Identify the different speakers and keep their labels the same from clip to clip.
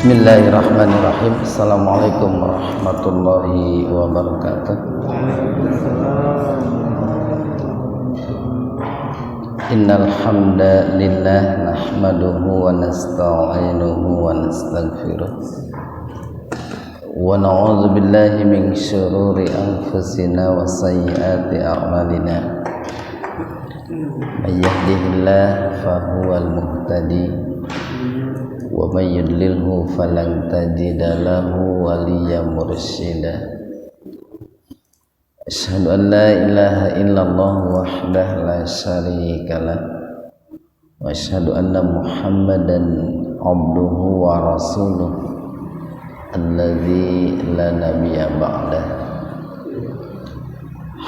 Speaker 1: Bismillahirrahmanirrahim. Assalamualaikum warahmatullahi wabarakatuh. Innal hamdalillah nahmaduhu wa nasta'inuhu wa nastaghfiruh wa na'udzu billahi min syururi anfusina wa sayyiati a'malina. May yahdihillahu fahuwal muhtadi wa may yudlilhu falan tajida lahu waliyyan mursyida. Asyhadu an la ilaha illallah wahdahu la syarikalah wa asyhadu anna Muhammadan abduhu wa rasuluh alladzi la nabiyya ba'dah.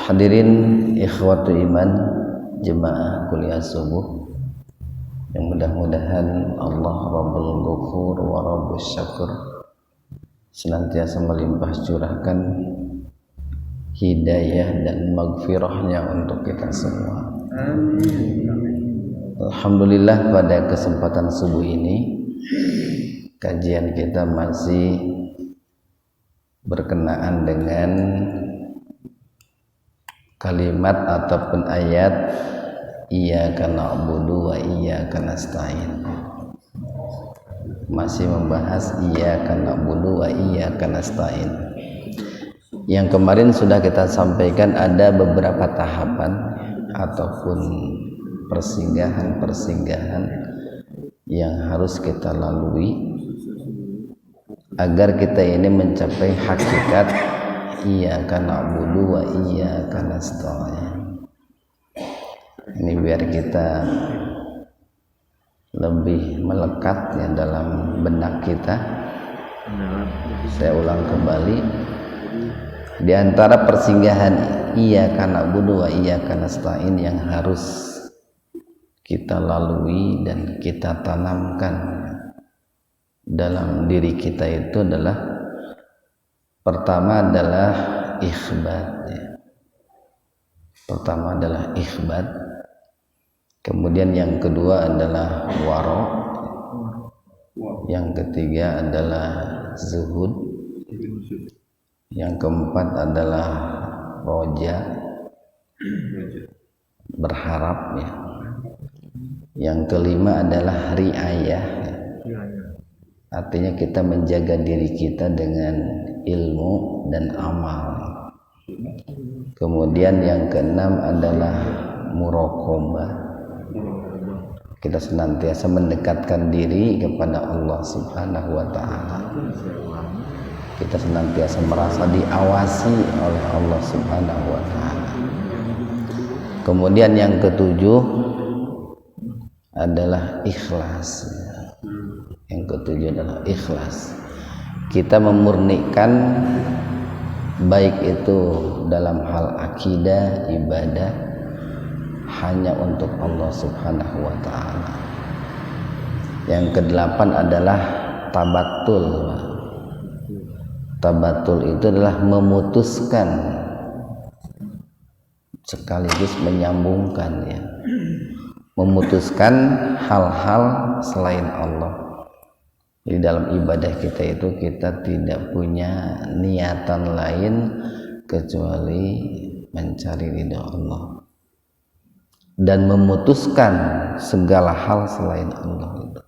Speaker 1: Hadirin ikhwatu iman jemaah kuliah subuh yang mudah-mudahan Allah Rabbul Ghafur wa Rabbus Syakur senantiasa melimpah curahkan hidayah dan maghfirahnya untuk kita semua. Alhamdulillah, pada kesempatan subuh ini kajian kita masih berkenaan dengan kalimat ataupun ayat Iyyaka na'budu wa iyyaka nasta'in. Masih membahas Iyyaka na'budu wa iyyaka nasta'in. Yang kemarin sudah kita sampaikan ada beberapa tahapan ataupun persinggahan-persinggahan yang harus kita lalui agar kita ini mencapai hakikat Iyyaka na'budu wa iyyaka nasta'in. Ini biar kita lebih melekat ya dalam benak kita. Saya ulang kembali, di antara persinggahan Iyyaka na'budu wa iyyaka nasta'in yang harus kita lalui dan kita tanamkan dalam diri kita itu adalah pertama adalah ikhbat ya. Pertama adalah ikhbat. Kemudian yang kedua adalah waro, yang ketiga adalah zuhud, yang keempat adalah roja, berharap ya. Yang kelima adalah riayah, artinya kita menjaga diri kita dengan ilmu dan amal. Kemudian yang keenam adalah muraqabah, kita senantiasa mendekatkan diri kepada Allah Subhanahu wa ta'ala. Kita senantiasa merasa diawasi oleh Allah Subhanahu wa ta'ala. Kemudian yang ketujuh adalah ikhlas. Yang ketujuh adalah ikhlas. Kita memurnikan baik itu dalam hal akidah, ibadah, hanya untuk Allah Subhanahu wa ta'ala. Yang kedelapan adalah tabatul. Tabatul itu adalah memutuskan sekaligus menyambungkan ya. Memutuskan hal-hal selain Allah. Di dalam ibadah kita itu kita tidak punya niatan lain kecuali mencari ridha Allah dan memutuskan segala hal selain Allah itu,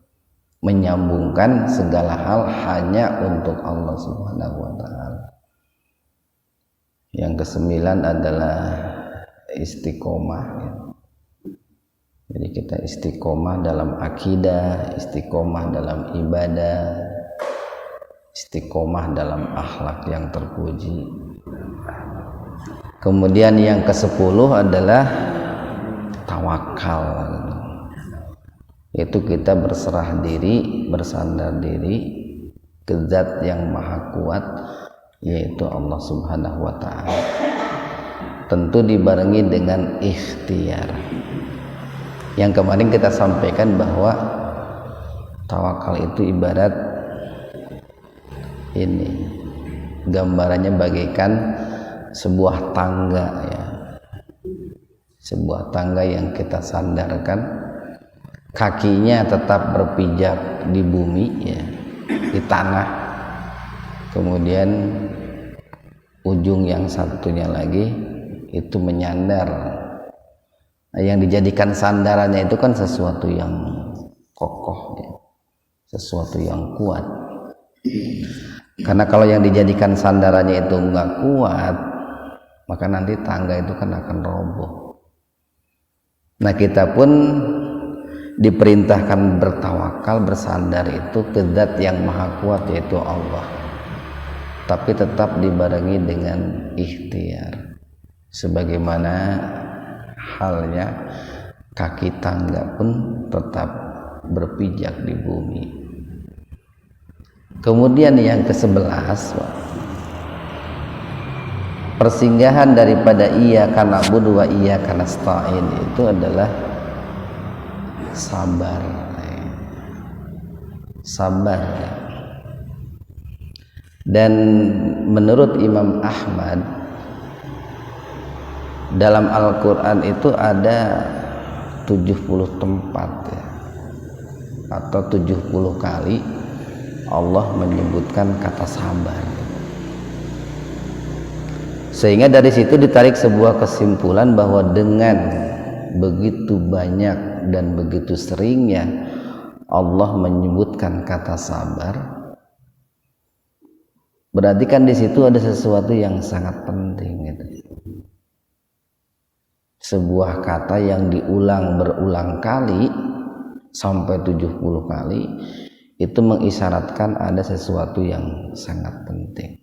Speaker 1: menyambungkan segala hal hanya untuk Allah Subhanahu wa ta'ala. Yang kesembilan adalah istiqomah ya. Jadi kita istiqomah dalam akidah, istiqomah dalam ibadah, istiqomah dalam akhlak yang terpuji. Kemudian yang kesepuluh adalah tawakal, itu kita berserah diri, bersandar diri ke zat yang maha kuat, yaitu Allah Subhanahu wa ta'ala. Tentu dibarengi dengan ikhtiar. Yang kemarin kita sampaikan bahwa tawakal itu ibarat ini, gambarannya bagaikan sebuah tangga ya. Sebuah tangga yang kita sandarkan, kakinya tetap berpijak di bumi ya, di tanah, kemudian ujung yang satunya lagi itu menyandar. Nah, yang dijadikan sandarannya itu kan sesuatu yang kokoh ya, sesuatu yang kuat. Karena kalau yang dijadikan sandarannya itu enggak kuat, maka nanti tangga itu kan akan roboh. Nah, kita pun diperintahkan bertawakal, bersandar itu ke zat yang maha kuat, yaitu Allah, tapi tetap dibarengi dengan ikhtiar, sebagaimana halnya kaki tangga pun tetap berpijak di bumi. Kemudian yang ke-11, persinggahan daripada iyyaka na'budu wa iyyaka nasta'in itu adalah sabar. Sabar. Dan menurut Imam Ahmad, dalam Al-Quran itu ada 70 tempat ya, atau 70 kali Allah menyebutkan kata sabar. Sehingga dari situ ditarik sebuah kesimpulan bahwa dengan begitu banyak dan begitu seringnya Allah menyebutkan kata sabar, berarti kan di situ ada sesuatu yang sangat penting gitu. Sebuah kata yang diulang berulang kali sampai 70 kali itu mengisyaratkan ada sesuatu yang sangat penting.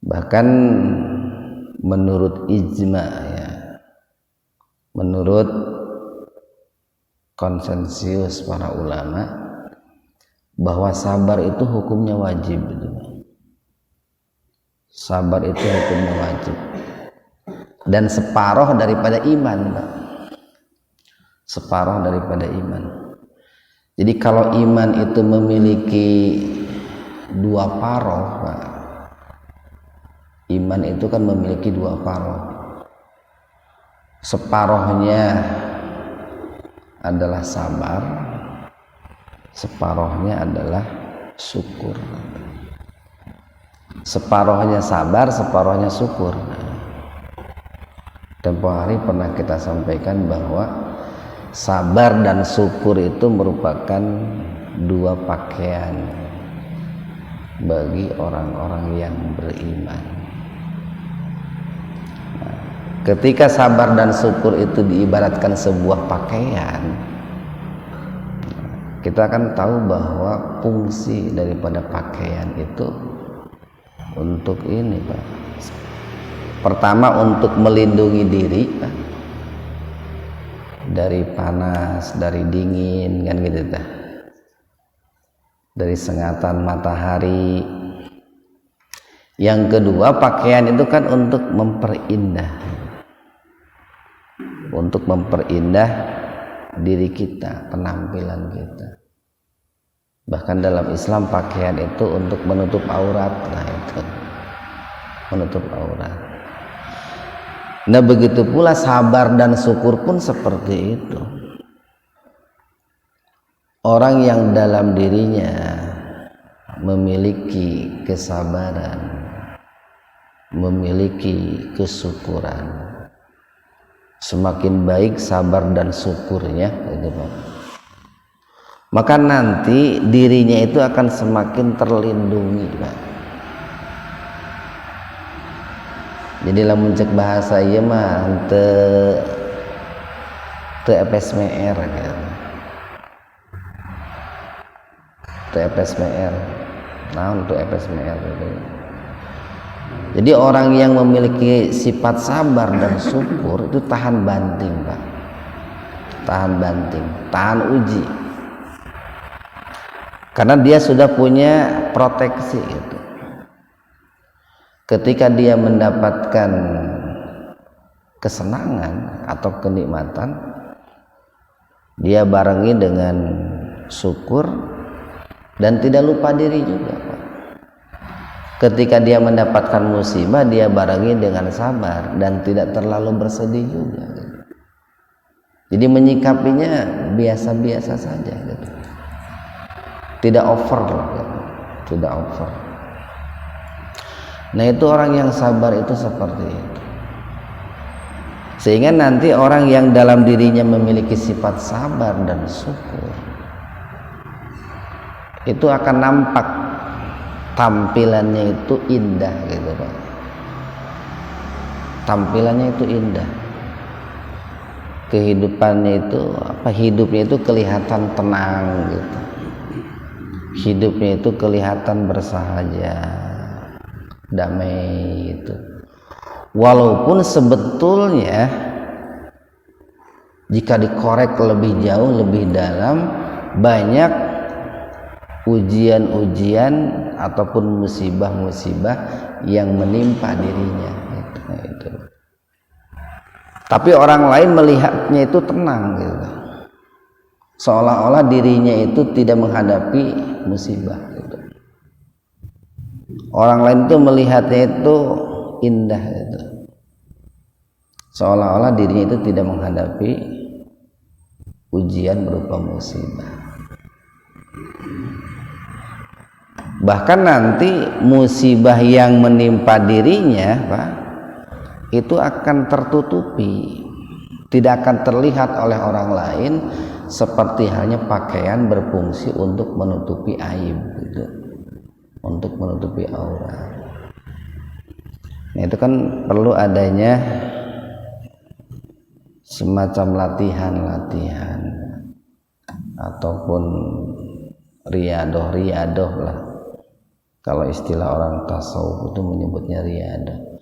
Speaker 1: Bahkan menurut ijma ya, menurut konsensus para ulama, bahwa sabar itu hukumnya wajib. Sabar itu hukumnya wajib dan separuh daripada iman, Pak. Separuh daripada iman. Jadi kalau iman itu memiliki 2 paroh, Pak. Iman itu kan memiliki 2 paroh. Separohnya adalah sabar, separohnya adalah syukur. Separohnya sabar, separohnya syukur. Tempo hari pernah kita sampaikan bahwa sabar dan syukur itu merupakan 2 pakaian bagi orang-orang yang beriman. Ketika sabar dan syukur itu diibaratkan sebuah pakaian, kita akan tahu bahwa fungsi daripada pakaian itu untuk ini, Pak. Pertama, untuk melindungi diri, Pak, dari panas, dari dingin, kan gitu, Pak. Dari sengatan matahari. Yang kedua, pakaian itu kan untuk memperindah, untuk memperindah diri kita, penampilan kita. Bahkan dalam Islam pakaian itu untuk menutup aurat. Nah itu menutup aurat. Nah begitu pula sabar dan syukur pun seperti itu. Orang yang dalam dirinya memiliki kesabaran, memiliki kesyukuran, semakin baik sabar dan syukurnya, gitu, Pak, maka nanti dirinya itu akan semakin terlindungi, Pak. Jadi lamun cek bahasa ieu mah teu epesmer gitu. Teu epesmer. Naon teu epesmer gitu. Jadi orang yang memiliki sifat sabar dan syukur itu tahan banting, Pak. Tahan banting, tahan uji. Karena dia sudah punya proteksi itu. Ketika dia mendapatkan kesenangan atau kenikmatan, dia barengi dengan syukur dan tidak lupa diri juga, Pak. Ketika dia mendapatkan musibah, dia barengi dengan sabar dan tidak terlalu bersedih juga. Jadi menyikapinya biasa-biasa saja gitu. tidak over tidak over. Nah itu orang yang sabar itu seperti itu, sehingga nanti orang yang dalam dirinya memiliki sifat sabar dan syukur itu akan nampak tampilannya itu indah gitu Pak. Tampilannya itu indah, kehidupannya itu hidupnya itu kelihatan tenang gitu, hidupnya itu kelihatan bersahaja, damai itu. Walaupun sebetulnya jika dikorek lebih jauh lebih dalam, banyak ujian-ujian ataupun musibah-musibah yang menimpa dirinya itu. Tapi orang lain melihatnya itu tenang gitu, seolah-olah dirinya itu tidak menghadapi musibah gitu. Orang lain itu melihatnya itu indah gitu, seolah-olah dirinya itu tidak menghadapi ujian berupa musibah. Bahkan nanti musibah yang menimpa dirinya Pak, itu akan tertutupi, tidak akan terlihat oleh orang lain, seperti halnya pakaian berfungsi untuk menutupi aib gitu, untuk menutupi aurat. Nah itu kan perlu adanya semacam latihan ataupun riadoh lah, kalau istilah orang tasawuf itu menyebutnya riadoh.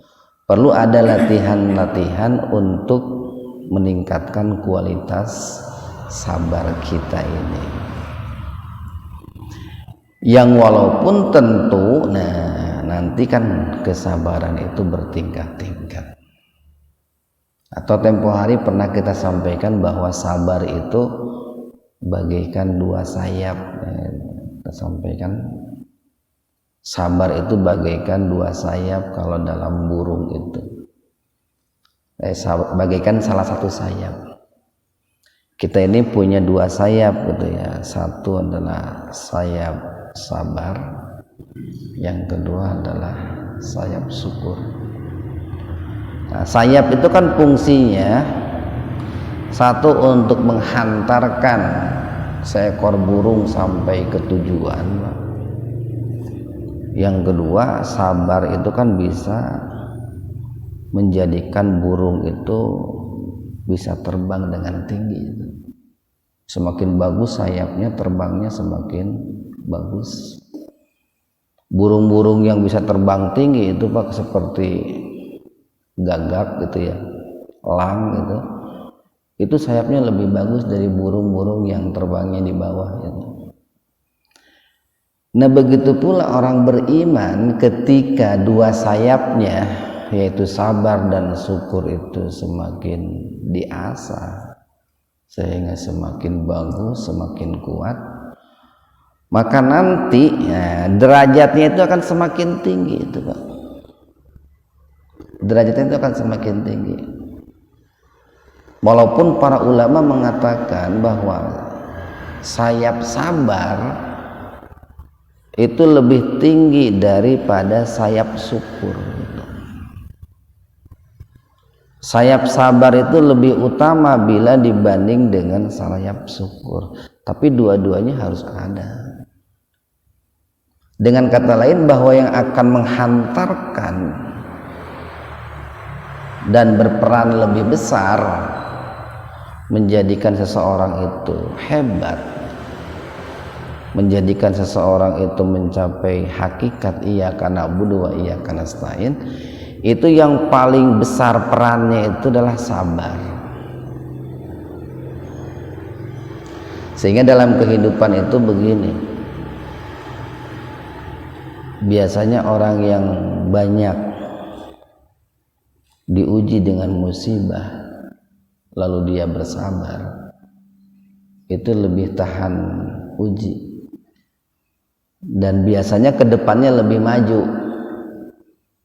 Speaker 1: Perlu ada latihan untuk meningkatkan kualitas sabar kita ini, yang walaupun tentu nanti kan kesabaran itu bertingkat-tingkat. Atau tempo hari pernah kita sampaikan bahwa sabar itu bagaikan dua sayap. Kita sampaikan sabar itu bagaikan dua sayap kalau dalam burung itu. Bagaikan salah satu sayap. Kita ini punya dua sayap gitu ya. Satu adalah sayap sabar, yang kedua adalah sayap syukur. Nah, sayap itu kan fungsinya satu untuk menghantarkan seekor burung sampai ke tujuan. Yang kedua, sabar itu kan bisa menjadikan burung itu bisa terbang dengan tinggi. Semakin bagus sayapnya, terbangnya semakin bagus. Burung-burung yang bisa terbang tinggi itu Pak seperti gagak gitu ya, elang gitu, itu sayapnya lebih bagus dari burung-burung yang terbangnya di bawah gitu. Nah begitu pula orang beriman, ketika dua sayapnya yaitu sabar dan syukur itu semakin diasah sehingga semakin bagus, semakin kuat, maka nanti derajatnya itu akan semakin tinggi itu Pak. Derajatnya itu akan semakin tinggi. Walaupun para ulama mengatakan bahwa sayap sabar itu lebih tinggi daripada sayap syukur. Sayap sabar itu lebih utama bila dibanding dengan sayap syukur. Tapi dua-duanya harus ada. Dengan kata lain, bahwa yang akan menghantarkan dan berperan lebih besar menjadikan seseorang itu hebat, menjadikan seseorang itu mencapai hakikat iyyaka na'budu wa iyyaka nasta'in, itu yang paling besar perannya itu adalah sabar. Sehingga dalam kehidupan itu begini, biasanya orang yang banyak diuji dengan musibah lalu dia bersabar, itu lebih tahan uji dan biasanya kedepannya lebih maju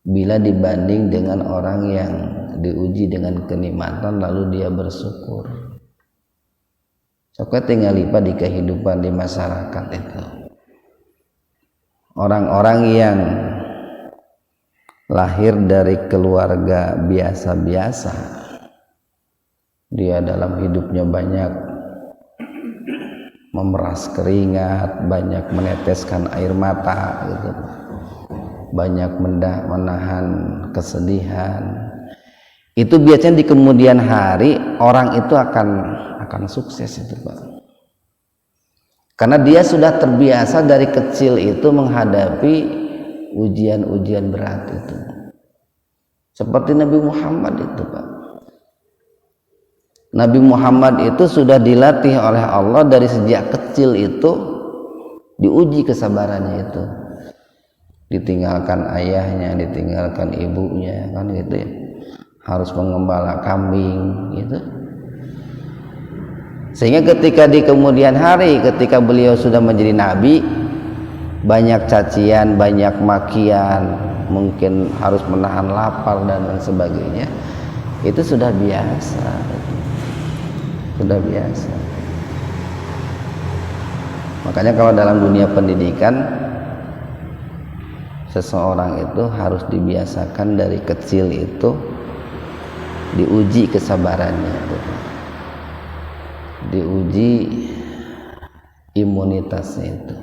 Speaker 1: bila dibanding dengan orang yang diuji dengan kenikmatan lalu dia bersyukur. Coba tinggal lipat di kehidupan di masyarakat itu, orang-orang yang lahir dari keluarga biasa-biasa, dia dalam hidupnya banyak memeras keringat, banyak meneteskan air mata gitu, banyak menahan kesedihan, itu biasanya di kemudian hari orang itu akan sukses itu Pak, karena dia sudah terbiasa dari kecil itu menghadapi ujian-ujian berat itu, seperti Nabi Muhammad itu Pak. Nabi Muhammad itu sudah dilatih oleh Allah dari sejak kecil itu, diuji kesabarannya itu, ditinggalkan ayahnya, ditinggalkan ibunya kan gitu ya, harus mengembala kambing gitu, sehingga ketika di kemudian hari ketika beliau sudah menjadi nabi, banyak cacian, banyak makian, mungkin harus menahan lapar dan lain sebagainya, itu sudah biasa, sudah biasa. Makanya kalau dalam dunia pendidikan, seseorang itu harus dibiasakan dari kecil itu diuji kesabarannya itu, diuji imunitasnya itu,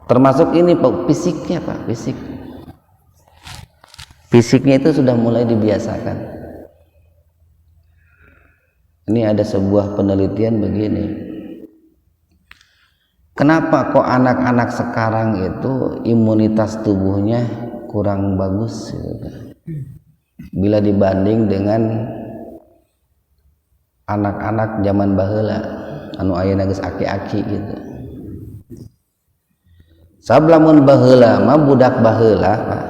Speaker 1: termasuk ini Pak, fisiknya Pak, fisiknya itu sudah mulai dibiasakan. Ini ada sebuah penelitian begini, kenapa kok anak-anak sekarang itu imunitas tubuhnya kurang bagus gitu, bila dibanding dengan anak-anak zaman baheula anu ayeuna geus aki-aki gitu. Sablamun baheula mah budak baheula Pak,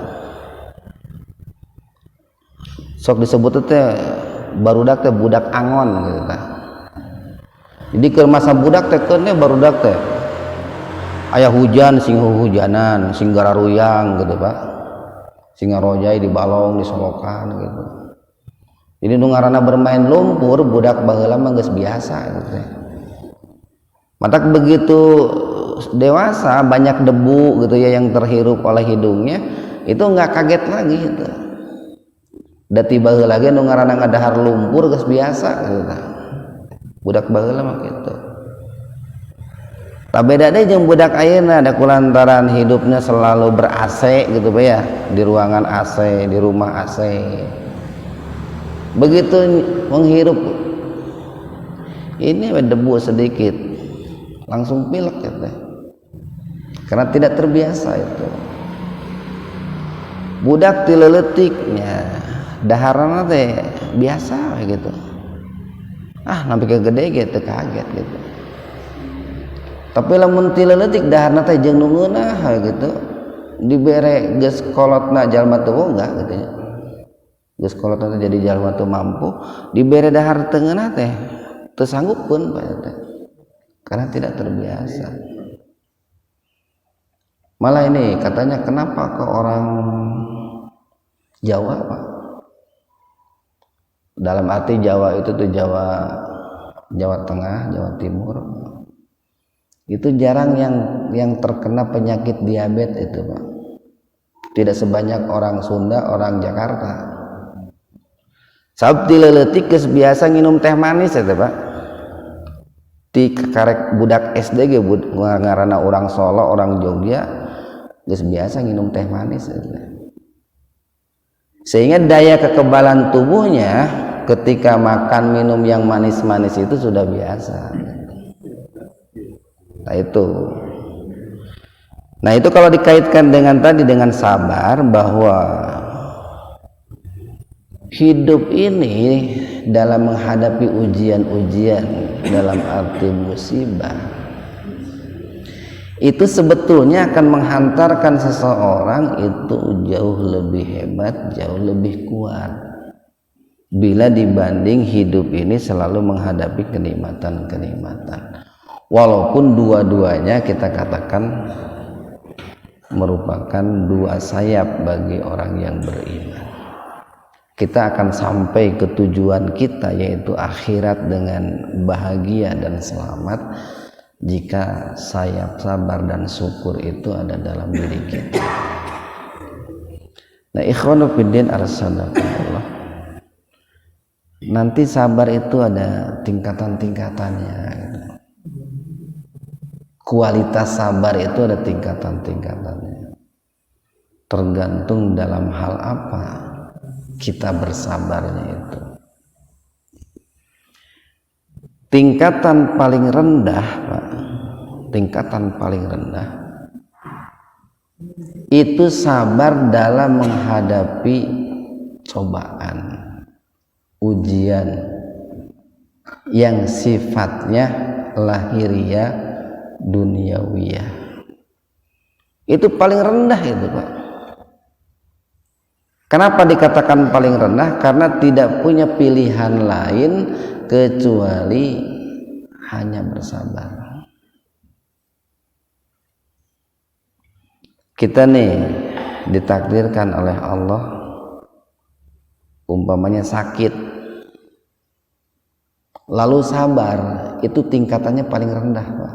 Speaker 1: sok disebut teh barudak teh budak angon gitu Pak. Jadi ke masa budak teh keunnya barudak teh aya hujan sing hujanan, sing gararuyang gitu Pak, sing ngarojai di balong di solokan gitu. Jadi nu ngaranna bermain lumpur budak baheula mah geus biasa gitu. Matak begitu dewasa banyak debu gitu ya yang terhirup oleh hidungnya, itu enggak kaget lagi gitu. Da tiba heula ge nu ngaranna ngadahar lumpur geus biasa gitu. Budak baheula mah kitu. Tak beda deh jeung budak ayeuna, da kulantaran hidupnya selalu ber-AC gitu Pak ya, di ruangan AC, di rumah AC. Begitu menghirup ini debu sedikit langsung pilek gitu. Karena tidak terbiasa itu. Budak ti leuletiknya daharanna teh biasa gitu. Nampi ke gede gitu kaget gitu. Tapi lamun ti leuletik daharna teh jeung nu ngeunah gitu, dibere geus kolotna jalma teu enggak gitu nya. Geus kolotna jadi jalma teu mampu, dibere dahar teu ngeunah teh teu sanggupkeun Pak teh. Karena tidak terbiasa. Malah ini katanya kenapa ke orang Jawa Pak, dalam arti Jawa itu tuh Jawa Tengah, Jawa Timur, itu jarang yang terkena penyakit diabetes itu Pak, tidak sebanyak orang Sunda, orang Jakarta. Sabtu leuletik geus biasa nginum teh manis eta Pak, ti karek budak SD ge ngaranna orang Solo, orang Jogja geus biasa nginum teh manis eta. Sehingga daya kekebalan tubuhnya ketika makan minum yang manis-manis itu sudah biasa. Nah itu kalau dikaitkan dengan tadi dengan sabar, bahwa hidup ini dalam menghadapi ujian-ujian dalam arti musibah itu sebetulnya akan menghantarkan seseorang itu jauh lebih hebat, jauh lebih kuat bila dibanding hidup ini selalu menghadapi kenikmatan-kenikmatan. Walaupun dua-duanya kita katakan merupakan dua sayap bagi orang yang beriman. Kita akan sampai ke tujuan kita, yaitu akhirat dengan bahagia dan selamat, jika sayap sabar dan syukur itu ada dalam diri kita. Nah, ikhwanu fiddin arsadaqallah, nanti sabar itu ada tingkatan-tingkatannya. Kualitas sabar itu ada tingkatan-tingkatannya, tergantung dalam hal apa kita bersabarnya itu. Tingkatan paling rendah, Pak, tingkatan paling rendah itu sabar dalam menghadapi cobaan, ujian yang sifatnya lahiriah duniawiyah. Itu paling rendah itu, Pak. Kenapa dikatakan paling rendah? Karena tidak punya pilihan lain kecuali hanya bersabar. Kita nih ditakdirkan oleh Allah umpamanya sakit, lalu sabar, itu tingkatannya paling rendah, Pak.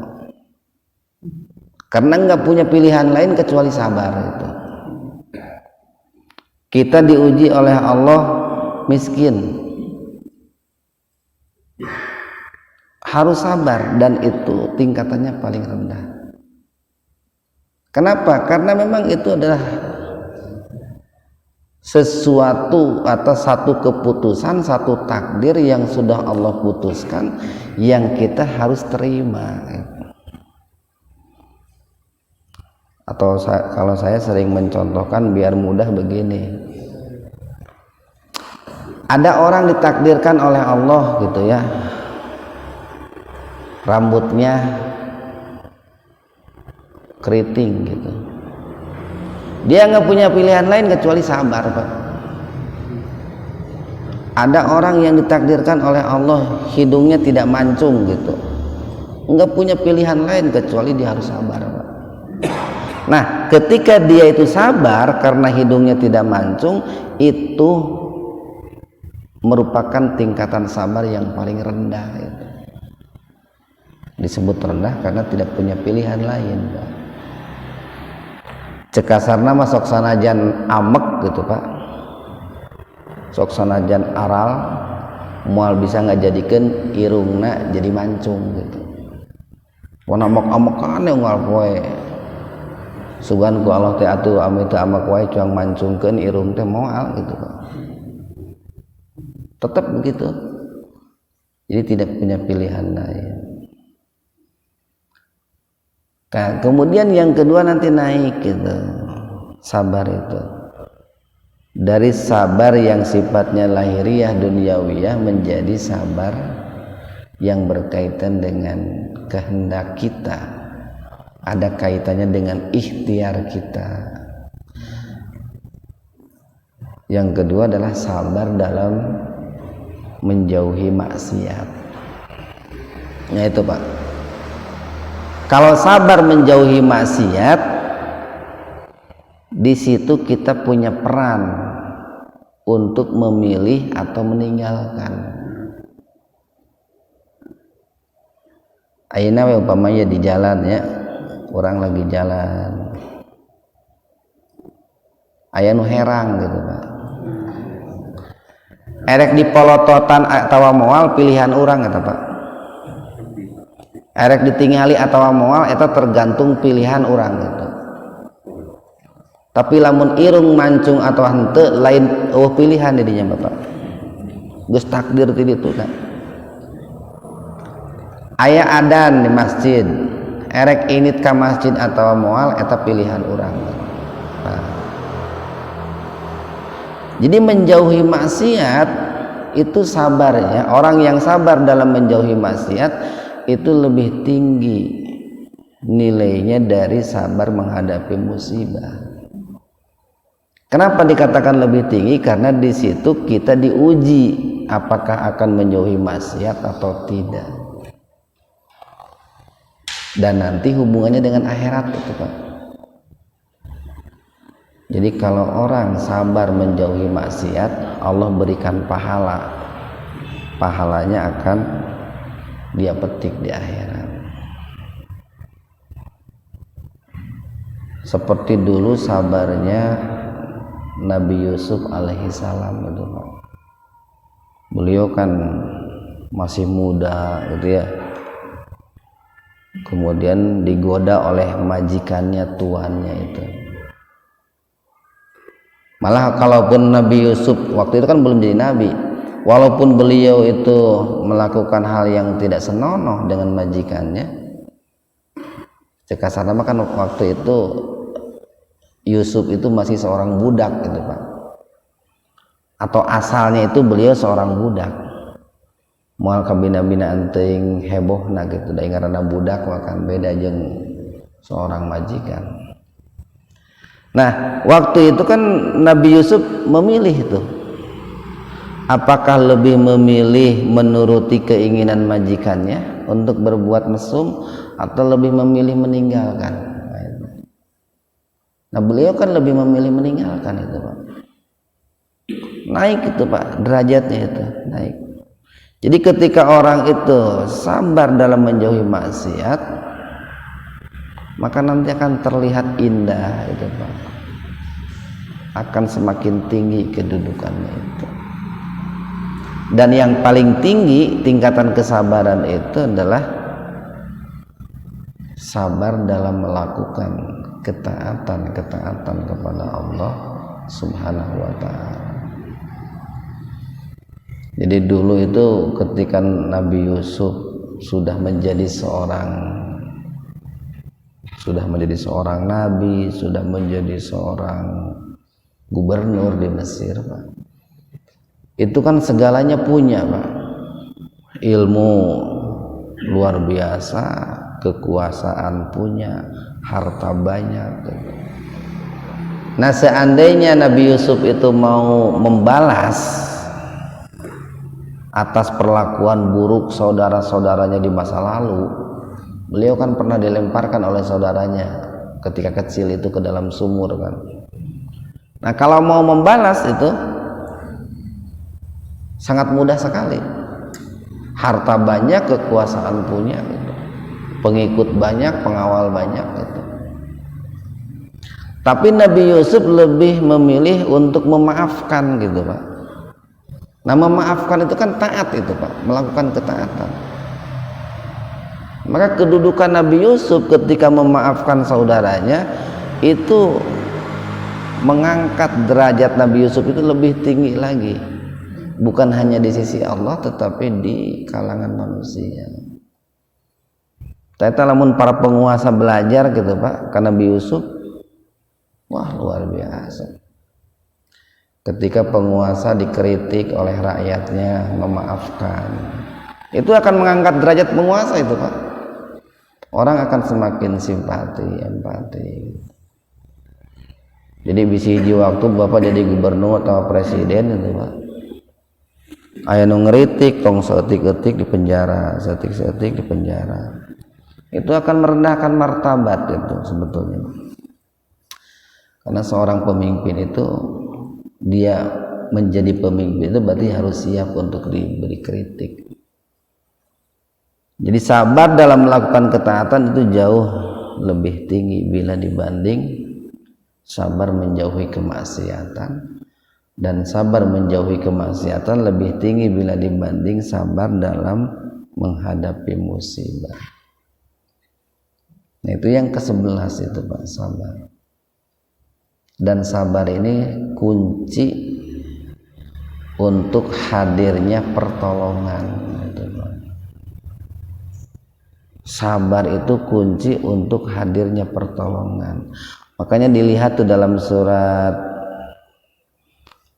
Speaker 1: Karena nggak punya pilihan lain kecuali sabar itu. Kita diuji oleh Allah miskin, harus sabar, dan itu tingkatannya paling rendah. Kenapa? Karena memang itu adalah sesuatu atau satu keputusan, satu takdir yang sudah Allah putuskan, yang kita harus terima. Atau kalau saya sering mencontohkan biar mudah begini, ada orang ditakdirkan oleh Allah gitu ya, rambutnya keriting gitu, dia nggak punya pilihan lain kecuali sabar, Pak. Ada orang yang ditakdirkan oleh Allah hidungnya tidak mancung gitu, nggak punya pilihan lain kecuali dia harus sabar, Pak. Nah, ketika dia itu sabar karena hidungnya tidak mancung, itu merupakan tingkatan sabar yang paling rendah itu. Disebut rendah karena tidak punya pilihan lain, Pak. Cekasarna mah sok sanajan amek gitu, Pak, sok sanajan aral, moal bisa ngajadikeun irungna jadi mancung gitu. Wana amek-amekan unggal poe sugan ku Allah teh atuh ami teu amek wae cuang mancungkeun irung teh moal gitu, Pak. Tetap begitu. Jadi tidak punya pilihan lain. Nah, kemudian yang kedua nanti naik gitu, sabar itu dari sabar yang sifatnya lahiriah duniawiyah menjadi sabar yang berkaitan dengan kehendak kita, ada kaitannya dengan ikhtiar kita. Yang kedua adalah sabar dalam menjauhi maksiat. Nah itu, Pak, kalau sabar menjauhi maksiat, di situ kita punya peran untuk memilih atau meninggalkan. Ayeuna we upamanya di jalan ya, orang lagi jalan, aya nu herang gitu, Pak. Erek dipolototan atawa moal pilihan orang kata, Pak. Erek ditingali atawa moal eta tergantung pilihan orang gitu. Tapi lamun irung mancung atau henteu lain pilihan di dinya, Bapak. Geus takdir ti ditu kan. Aya adan di masjid, erek init ka masjid atau moal eta pilihan orang. Nah. Jadi menjauhi maksiat itu sabarnya, orang yang sabar dalam menjauhi maksiat itu lebih tinggi nilainya dari sabar menghadapi musibah. Kenapa dikatakan lebih tinggi? Karena di situ kita diuji apakah akan menjauhi maksiat atau tidak. Dan nanti hubungannya dengan akhirat itu, Pak. Jadi kalau orang sabar menjauhi maksiat, Allah berikan pahala. Pahalanya akan dia petik di akhirat. seperti dulu sabarnya Nabi Yusuf alaihi salam itu Pak. Beliau kan masih muda gitu ya, kemudian digoda oleh majikannya, tuannya itu. Malah kalaupun Nabi Yusuf waktu itu kan belum jadi nabi, walaupun beliau itu melakukan hal yang tidak senonoh dengan majikannya, kasarnya kan waktu itu Yusuf itu masih seorang budak gitu Pak, atau asalnya itu beliau seorang budak, moal kabina-bina anting heboh nah gitu, da ngaranna budak makan beda jeung seorang majikan. Nah waktu itu kan Nabi Yusuf memilih itu, apakah lebih memilih menuruti keinginan majikannya untuk berbuat mesum atau lebih memilih meninggalkan. Nah beliau kan lebih memilih meninggalkan itu Pak. Naik itu Pak derajatnya itu naik. Jadi ketika orang itu sabar dalam menjauhi maksiat, maka nanti akan terlihat indah itu Pak, akan semakin tinggi kedudukannya itu. Dan yang paling tinggi tingkatan kesabaran itu adalah sabar dalam melakukan ketaatan kepada Allah Subhanahu wa ta'ala. Jadi dulu itu ketika Nabi Yusuf sudah menjadi seorang nabi, sudah menjadi seorang gubernur di Mesir Pak, itu kan segalanya punya Pak, ilmu luar biasa, kekuasaan punya, harta banyak. Nah seandainya Nabi Yusuf itu mau membalas atas perlakuan buruk saudara-saudaranya di masa lalu, beliau kan pernah dilemparkan oleh saudaranya ketika kecil itu ke dalam sumur kan. Nah kalau mau membalas itu sangat mudah sekali, harta banyak, kekuasaan punya gitu, pengikut banyak, pengawal banyak gitu. Tapi Nabi Yusuf lebih memilih untuk memaafkan gitu Pak. Nah memaafkan itu kan taat itu Pak, melakukan ketaatan. Maka kedudukan Nabi Yusuf ketika memaafkan saudaranya itu mengangkat derajat Nabi Yusuf itu lebih tinggi lagi, bukan hanya di sisi Allah tetapi di kalangan manusia. Ternyata lamun para penguasa belajar gitu Pak karena Nabi Yusuf, wah luar biasa. Ketika penguasa dikritik oleh rakyatnya memaafkan, itu akan mengangkat derajat penguasa itu Pak. Orang akan semakin simpati, empati. Jadi bisa waktu Bapak jadi gubernur atau presiden itu Pak, aya nu ngeritik tong seetik-etik di penjara, seetik-seetik di penjara. Itu akan merendahkan martabat itu sebetulnya. Karena seorang pemimpin itu dia menjadi pemimpin itu berarti harus siap untuk diberi kritik. Jadi sabar dalam melakukan ketaatan itu jauh lebih tinggi bila dibanding sabar menjauhi kemaksiatan, dan sabar menjauhi kemaksiatan lebih tinggi bila dibanding sabar dalam menghadapi musibah. Nah, itu yang ke-11 itu Pak, sabar. Dan sabar ini kunci untuk hadirnya pertolongan itu Pak. Sabar itu kunci untuk hadirnya pertolongan. Makanya dilihat tuh dalam surat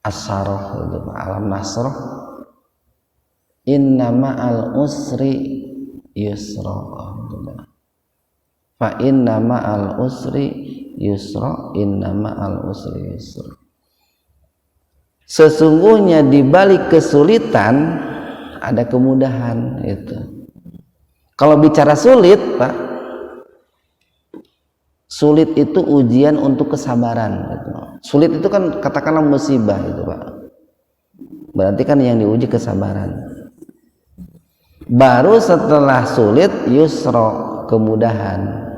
Speaker 1: As-Sarah itu Pak, Alam Nasrah, inna ma'al usri yusra, fa inna ma'al usri yusra, inna ma'al usri yusra. Sesungguhnya di balik kesulitan ada kemudahan itu. Kalau bicara sulit Pak, sulit itu ujian untuk kesabaran gitu. Sulit itu kan katakanlah musibah itu Pak, berarti kan yang diuji kesabaran. Baru setelah sulit yusra, kemudahan.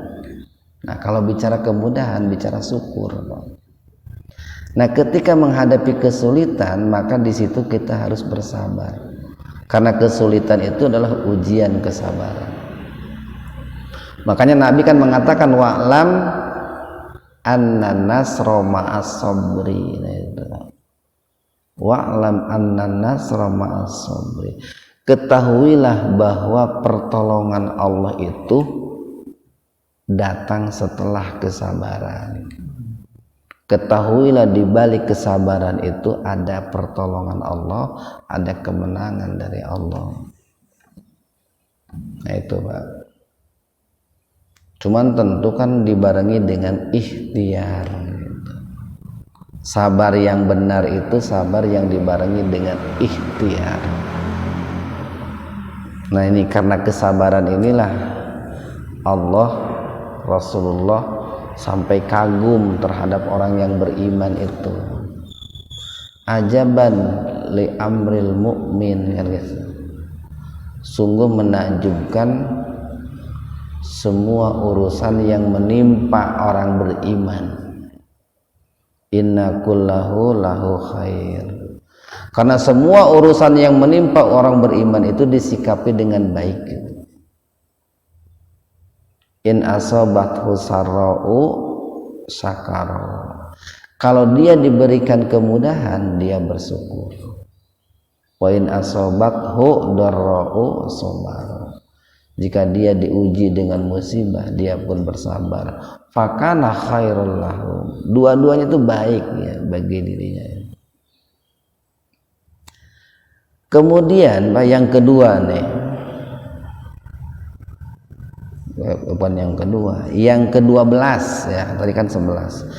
Speaker 1: Nah, kalau bicara kemudahan, bicara syukur. Nah, ketika menghadapi kesulitan, maka di situ kita harus bersabar. Karena kesulitan itu adalah ujian kesabaran. Makanya Nabi kan mengatakan wa'lam anna nasra ma'as sabri. Nah, itu. Wa'lam anna nasra ma'as sabri. Ketahuilah bahwa pertolongan Allah itu datang setelah kesabaran. Ketahuilah di balik kesabaran itu ada pertolongan Allah, ada kemenangan dari Allah. Nah itu Pak. Cuman tentu kan dibarengi dengan ikhtiar. Sabar yang benar itu sabar yang dibarengi dengan ikhtiar. Nah ini karena kesabaran inilah Allah, Rasulullah sampai kagum terhadap orang yang beriman itu. Ajaban li amril mu'min, kan guys. Sungguh menakjubkan semua urusan yang menimpa orang beriman. Inna kullahu lahu khair. Karena semua urusan yang menimpa orang beriman itu disikapi dengan baik. In asobathu sarra'u syakara. Kalau dia diberikan kemudahan, dia bersyukur. Wa in asobathu darra'u sabar. Jika dia diuji dengan musibah, dia pun bersabar. Fakana khairul lahu. Dua-duanya itu baik ya bagi dirinya. Kemudian yang kedua nih, bukan yang ke-12 ya, tadi kan 11.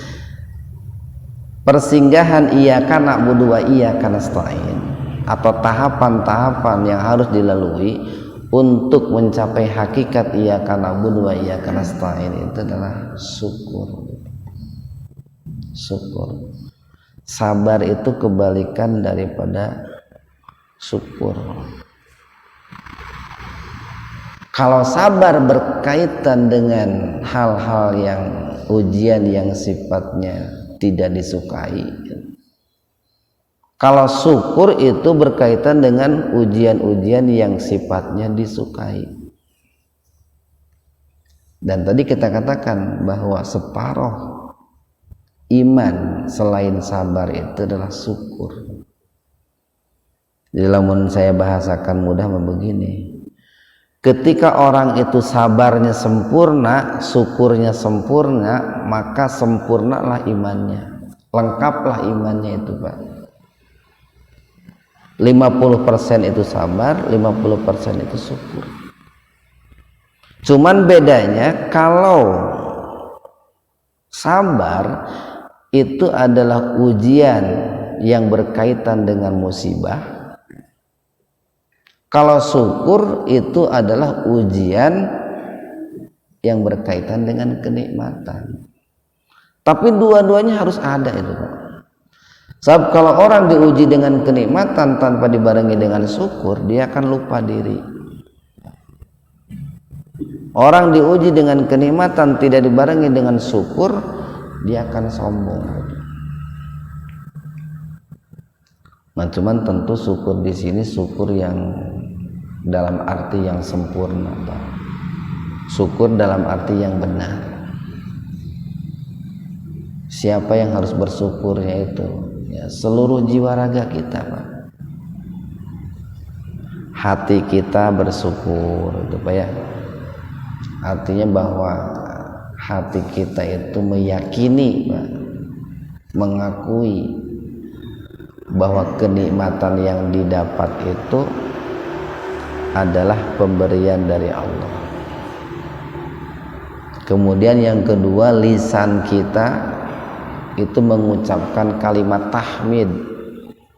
Speaker 1: Persinggahan iyyaka na'budu wa iyyaka nasta'in, atau tahapan-tahapan yang harus dilalui untuk mencapai hakikat iyyaka na'budu wa iyyaka nasta'in itu adalah syukur. Syukur. Sabar itu kebalikan daripada syukur. Kalau sabar berkaitan dengan hal-hal yang ujian yang sifatnya tidak disukai. Kalau syukur itu berkaitan dengan ujian-ujian yang sifatnya disukai. Dan tadi kita katakan bahwa separuh iman selain sabar itu adalah syukur. Jadi lamun saya bahasakan mudah begini. Ketika orang itu sabarnya sempurna, syukurnya sempurna, maka sempurnalah imannya. Lengkaplah imannya itu, Pak. 50% itu sabar, 50% itu syukur. Cuman bedanya kalau sabar itu adalah ujian yang berkaitan dengan musibah. Kalau syukur itu adalah ujian yang berkaitan dengan kenikmatan. Tapi dua-duanya harus ada itu, Pak. Sebab kalau orang diuji dengan kenikmatan tanpa dibarengi dengan syukur, dia akan lupa diri. Orang diuji dengan kenikmatan tidak dibarengi dengan syukur, dia akan sombong. Nah, cuman tentu syukur di sini syukur yang dalam arti yang sempurna, Pak. Syukur dalam arti yang benar. Siapa yang harus bersyukur yaitu ya, seluruh jiwa raga kita, Pak. Hati kita bersyukur, gitu, Pak ya. Artinya bahwa hati kita itu meyakini, Pak, mengakui bahwa kenikmatan yang didapat itu adalah pemberian dari Allah. Kemudian yang kedua, lisan kita itu mengucapkan kalimat tahmid,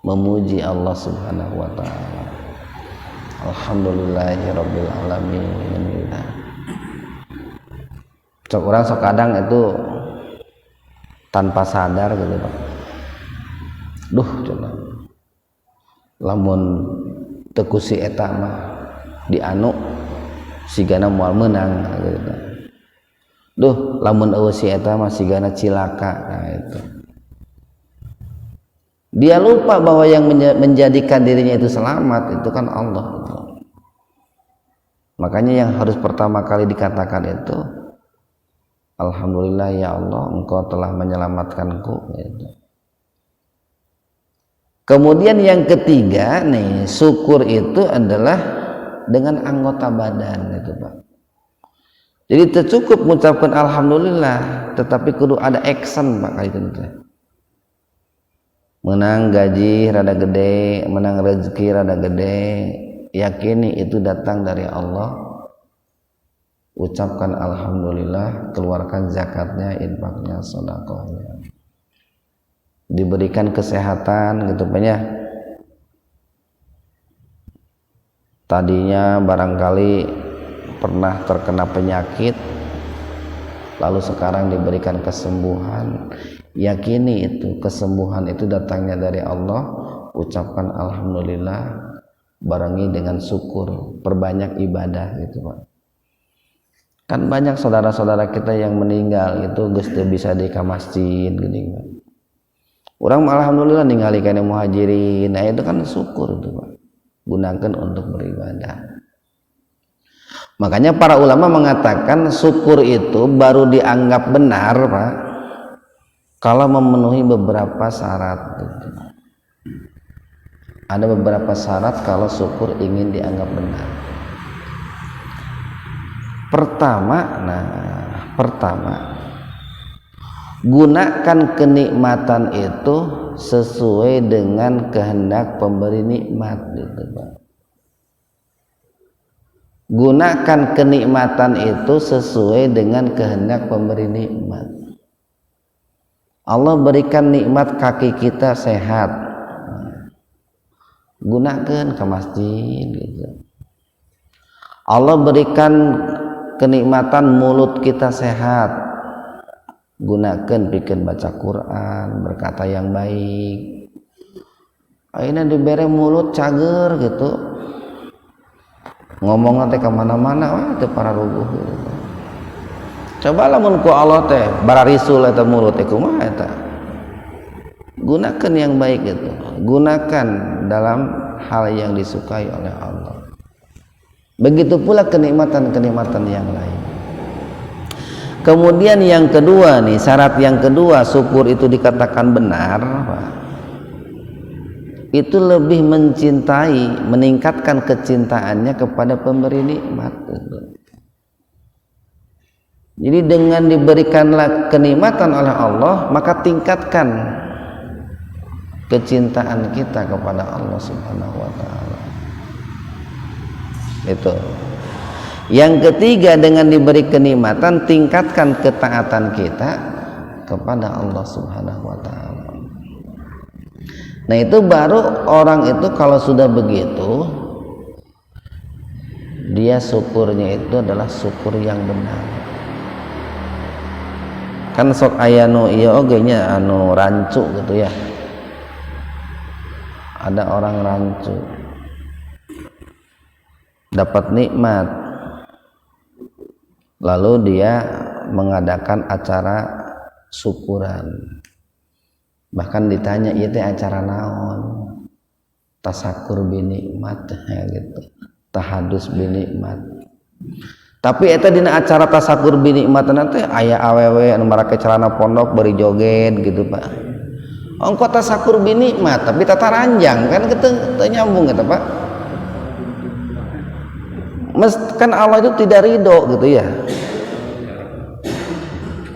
Speaker 1: memuji Allah Subhanahu wa taala. Alhamdulillahirabbil alamin. Cok orang sok kadang itu tanpa sadar gitu, Pak. Duh, coba lamun teu si eta mah dianu sigana moal meunang gitu. duh lamun eueuh si eta mah sigana cilaka. Nah itu dia lupa bahwa yang menjadikan dirinya itu selamat itu kan Allah. Makanya yang harus pertama kali dikatakan itu alhamdulillah ya Allah engkau telah menyelamatkanku gitu. Kemudian yang ketiga nih, syukur itu adalah dengan anggota badan itu Pak. Jadi tercukup mengucapkan alhamdulillah, tetapi kudu ada action Pak kayak gitu. Menang gaji rada gede, menang rezeki rada gede, yakini itu datang dari Allah. Ucapkan alhamdulillah, keluarkan zakatnya, infaknya, sedekahnya. Diberikan kesehatan gitu Pak ya. Tadinya barangkali pernah terkena penyakit, lalu sekarang diberikan kesembuhan, yakini itu kesembuhan itu datangnya dari Allah. Ucapkan alhamdulillah, barengi dengan syukur, perbanyak ibadah gitu Pak. Kan banyak saudara-saudara kita yang meninggal itu geus teu bisa di ka masjid geuning Pak. Urang alhamdulillah ningali kana muhajirin, nah itu kan syukur itu Pak. Gunakan untuk beribadah. Makanya para ulama mengatakan syukur itu baru dianggap benar Pak kalau memenuhi beberapa syarat gitu. Ada beberapa syarat kalau syukur ingin dianggap benar. Pertama gunakan kenikmatan itu sesuai dengan kehendak pemberi nikmat gitu Pak. Gunakan kenikmatan itu sesuai dengan kehendak pemberi nikmat. Allah berikan nikmat kaki kita sehat, gunakan ke masjid gitu. Allah berikan kenikmatan mulut kita sehat, gunakan bikin baca Quran, berkata yang baik. Ayeuna dibere mulut cager gitu, ngomong teh kemana-mana wah teh para ruguh gitu. Coba lamun ku Allah teh bararisul eta mulut teh kumaha eta. Gunakan yang baik itu, gunakan dalam hal yang disukai oleh Allah. Begitu pula kenikmatan-kenikmatan yang lain. Kemudian yang kedua nih, syarat yang kedua syukur itu dikatakan benar Pak, itu lebih mencintai, meningkatkan kecintaannya kepada pemberi nikmat. Jadi dengan diberikanlah kenikmatan oleh Allah, maka tingkatkan kecintaan kita kepada Allah Subhanahu wa taala. Itu. Yang ketiga, dengan diberi kenikmatan tingkatkan ketaatan kita kepada Allah Subhanahu wa taala. Nah, itu baru orang itu kalau sudah begitu dia syukurnya itu adalah syukur yang benar. Kan sok aya nu ieu oge nya anu rancu gitu ya. Ada orang rancu dapat nikmat, lalu dia mengadakan acara syukuran, bahkan ditanya ieu teh acara naon, tasakur bi nikmat ya gitu, tahadus bi nikmat. Tapi eta dina acara tasakur bi nikmatna teh aya awewe anu marake celana pondok bari joget gitu Pak. Ongko tasakur bi nikmat tapi tata ranjang kan teu nyambung eta Pak. Kan Allah itu tidak ridho gitu ya.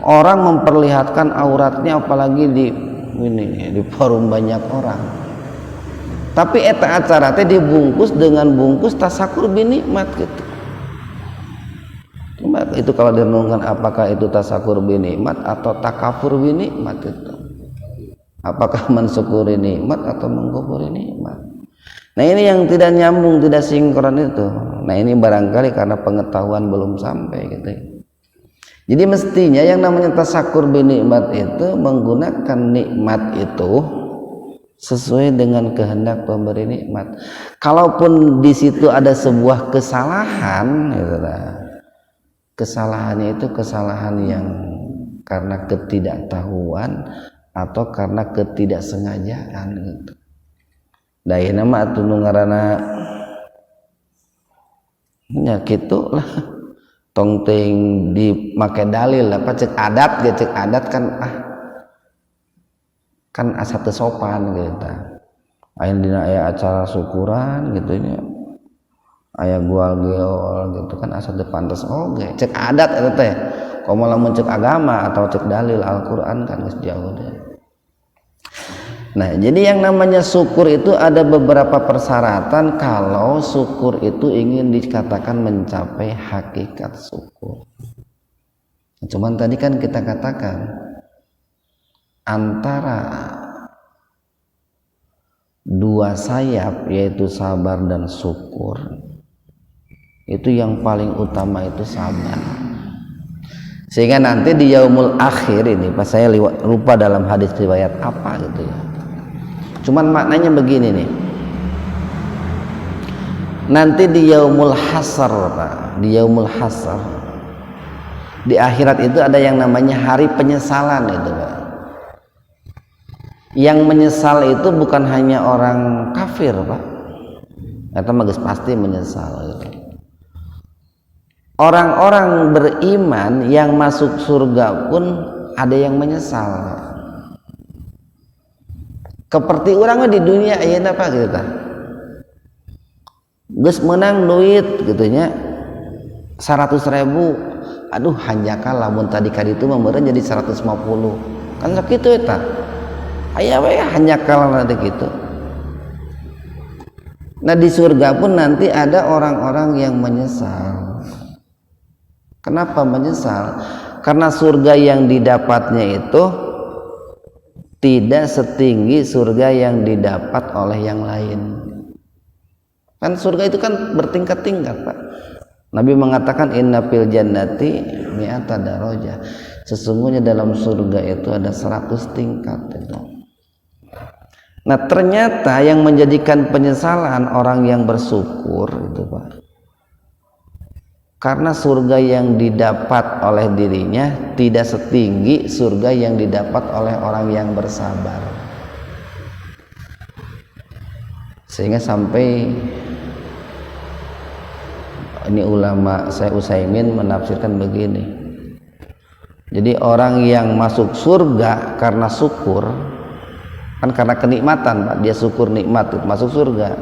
Speaker 1: Orang memperlihatkan auratnya apalagi di forum banyak orang. Tapi eta acara teh dibungkus dengan bungkus tasakur bi nikmat gitu. Cuma itu kalau direnungkan apakah itu tasakur bi nikmat atau takafur bi nikmat itu. Apakah mensyukuri nikmat atau mengkufuri nikmat? Nah ini yang tidak nyambung, tidak sinkron itu. Nah ini barangkali karena pengetahuan belum sampai gitu. Jadi mestinya yang namanya tasakur bi nikmat itu menggunakan nikmat itu sesuai dengan kehendak pemberi nikmat. Kalaupun di situ ada sebuah kesalahan, gitu lah. kesalahannya itu kesalahan yang karena ketidaktahuan atau karena ketidaksengajaan gitu. Daya nama atuh nu ngaranna nya kitu lah tong teuing dimake dalil apa cek adat ge cek adat kan asa teu sopan gitu. Aya dina aya acara syukuran gitu nya aya gual-geol gitu kan asa teu pantes oge cek adat eta teh komo lamun cek agama atau cek dalil Al-Qur'an kan geus jauh deh. Nah, jadi yang namanya syukur itu ada beberapa persyaratan kalau syukur itu ingin dikatakan mencapai hakikat syukur. Cuman tadi kan kita katakan antara dua sayap yaitu sabar dan syukur itu yang paling utama itu sabar. Sehingga nanti di yaumul akhir ini pas saya lupa dalam hadis riwayat apa gitu ya. Cuman maknanya begini nih. Nanti di yaumul hasar Pak, di yaumul hasar. Di akhirat itu ada yang namanya hari penyesalan itu Pak. Yang menyesal itu bukan hanya orang kafir Pak. Eta mah geus pasti menyesal gitu. Orang-orang beriman yang masuk surga pun ada yang menyesal. Keperti orang di dunia ayeuna Pak gitu tah. Geus menang duit gitu nya 100.000. Aduh hanjakal lamun tadi ka ditu mah meureun jadi 150. Kan sakitu eta. Aya we hanjakal nanti gitu. Nah di surga pun nanti ada orang-orang yang menyesal. Kenapa menyesal? Karena surga yang didapatnya itu tidak setinggi surga yang didapat oleh yang lain. Kan surga itu kan bertingkat-tingkat Pak. Nabi mengatakan inna fil jannati mi'ata darajah. Sesungguhnya dalam surga itu ada 100 tingkat itu. Nah ternyata yang menjadikan penyesalan orang yang bersyukur itu Pak, karena surga yang didapat oleh dirinya tidak setinggi surga yang didapat oleh orang yang bersabar. Sehingga sampai ini ulama Syekh Utsaimin menafsirkan begini. Jadi orang yang masuk surga karena syukur, kan karena kenikmatan Pak, dia syukur nikmat itu masuk surga.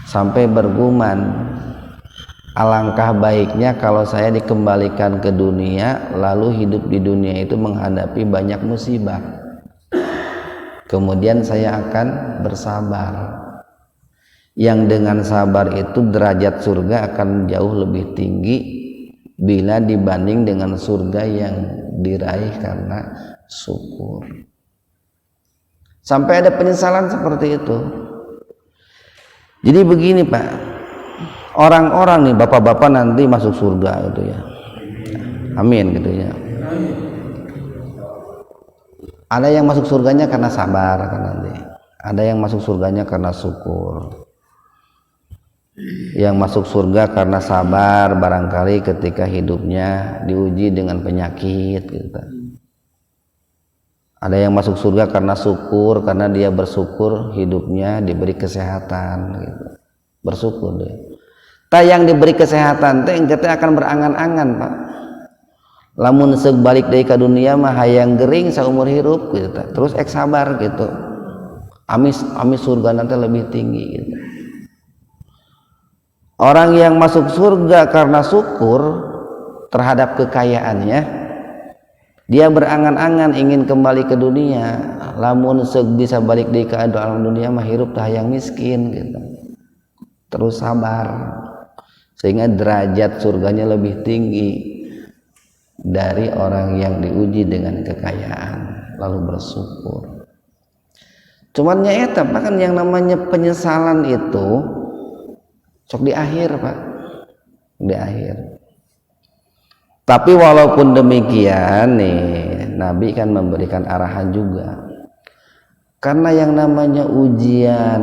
Speaker 1: Sampai bergumam, alangkah baiknya kalau saya dikembalikan ke dunia lalu hidup di dunia itu menghadapi banyak musibah, kemudian saya akan bersabar, yang dengan sabar itu derajat surga akan jauh lebih tinggi bila dibanding dengan surga yang diraih karena syukur. Sampai ada penyesalan seperti itu. Jadi begini Pak, orang-orang nih bapak-bapak nanti masuk surga gitu ya, amin gitu ya. Ada yang masuk surganya karena sabar kan nanti, ada yang masuk surganya karena syukur. Yang masuk surga karena sabar barangkali ketika hidupnya diuji dengan penyakit gitu. Ada yang masuk surga karena syukur, karena dia bersyukur hidupnya diberi kesehatan gitu. Bersyukur dia. Yang diberi kesehatan teh engke teh akan berangan-angan Pak. Lamun seug balik deui ka dunia mah hayang gering saumur hirup gitu. Terus ek sabar gitu. Amis surga nanti lebih tinggi gitu. Orang yang masuk surga karena syukur terhadap kekayaannya, dia berangan-angan ingin kembali ke dunia. Lamun seug bisa balik deui ka alam dunia mah hirup teh hayang miskin gitu. Terus sabar. Sehingga derajat surganya lebih tinggi dari orang yang diuji dengan kekayaan lalu bersyukur. Cuman nyaeta Pak, kan yang namanya penyesalan itu sok di akhir Pak, di akhir. Tapi walaupun demikian nih Nabi kan memberikan arahan juga, karena yang namanya ujian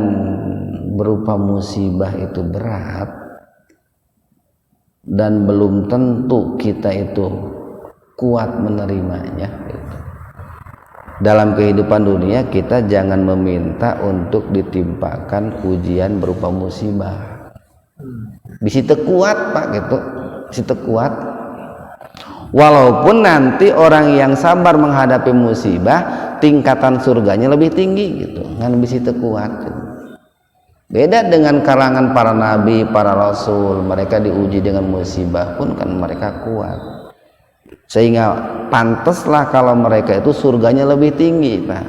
Speaker 1: berupa musibah itu berat. dan belum tentu kita itu kuat menerimanya. Dalam kehidupan dunia kita jangan meminta untuk ditimpakan ujian berupa musibah. Bisa kuat Pak gitu, bisa kuat. Walaupun nanti orang yang sabar menghadapi musibah tingkatan surganya lebih tinggi gitu, ngan bisa kuat. Gitu. Beda dengan kalangan para nabi, para rasul, mereka diuji dengan musibah pun kan mereka kuat. Sehingga pantaslah kalau mereka itu surganya lebih tinggi Pak,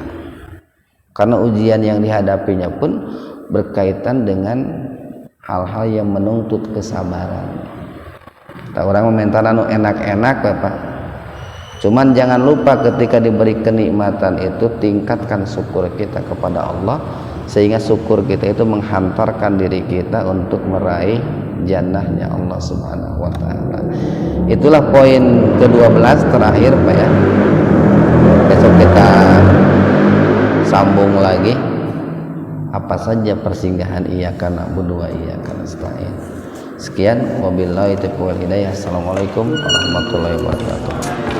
Speaker 1: karena ujian yang dihadapinya pun berkaitan dengan hal-hal yang menuntut kesabaran. Orang meminta anu enak-enak Bapak, cuman jangan lupa ketika diberi kenikmatan itu tingkatkan syukur kita kepada Allah, sehingga syukur kita itu menghantarkan diri kita untuk meraih jannahnya Allah Subhanahu wa taala. Itulah poin ke-12 terakhir Pak ya. Besok kita sambung lagi apa saja persinggahan iyyaka na'budu wa iyyaka nasta'in. Sekian, wabillahi taufiq wal hidayah. Assalamualaikum warahmatullahi wabarakatuh.